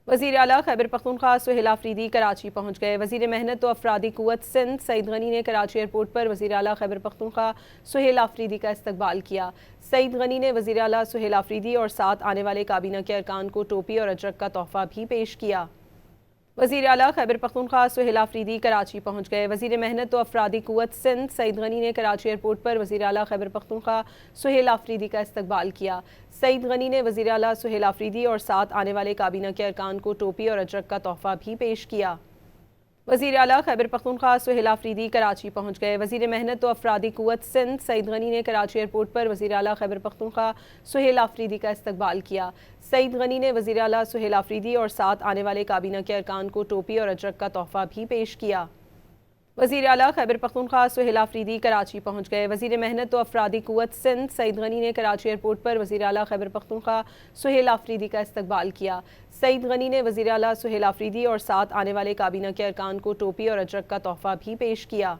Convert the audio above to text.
وزیر اعلیٰ خیبر پختونخوا سہیل آفریدی کراچی پہنچ گئے۔ وزیر محنت و افرادی قوت سندھ سعید غنی نے کراچی ایئرپورٹ پر وزیر اعلیٰ خیبر پختونخوا سہیل آفریدی کا استقبال کیا۔ سعید غنی نے وزیر اعلیٰ سہیل آفریدی اور ساتھ آنے والے کابینہ کے ارکان کو ٹوپی اور اجرک کا تحفہ بھی پیش کیا۔ وزیر اعلیٰ خیبر پختونخوا سہیل آفریدی کراچی پہنچ گئے۔ وزیر محنت و افرادی قوت سندھ سعید غنی نے کراچی ایئرپورٹ پر وزیر اعلیٰ خیبر پختونخوا سہیل آفریدی کا استقبال کیا۔ سعید غنی نے وزیر اعلیٰ سہیل آفریدی اور ساتھ آنے والے کابینہ کے ارکان کو ٹوپی اور اجرک کا تحفہ بھی پیش کیا۔ وزیر اعلیٰ خیبر پختونخوا سہیل آفریدی کراچی پہنچ گئے۔ وزیر محنت و افرادی قوت سندھ سعید غنی نے کراچی ایئرپورٹ پر وزیر اعلیٰ خیبر پختونخوا سہیل آفریدی کا استقبال کیا۔ سعید غنی نے وزیر اعلیٰ سہیل آفریدی اور ساتھ آنے والے کابینہ کے ارکان کو ٹوپی اور اجرک کا تحفہ بھی پیش کیا۔ وزیر اعلیٰ خیبر پختونخوا سہیل آفریدی کراچی پہنچ گئے۔ وزیر محنت و افرادی قوت سندھ سعید غنی نے کراچی ایئرپورٹ پر وزیر اعلیٰ سہیل آفریدی اور ساتھ آنے والے کابینہ کے ارکان کو ٹوپی اور اجرک کا تحفہ بھی پیش کیا۔ وزیر اعلیٰ خیبر پختونخوا سہیل آفریدی کراچی پہنچ گئے۔ وزیر محنت و افرادی قوت سندھ سعید غنی نے کراچی ایئرپورٹ پر وزیر اعلیٰ خیبر پختونخوا سہیل آفریدی کا استقبال کیا۔ سعید غنی نے وزیر اعلیٰ سہیل آفریدی اور ساتھ آنے والے کابینہ کے ارکان کو ٹوپی اور اجرک کا تحفہ بھی پیش کیا۔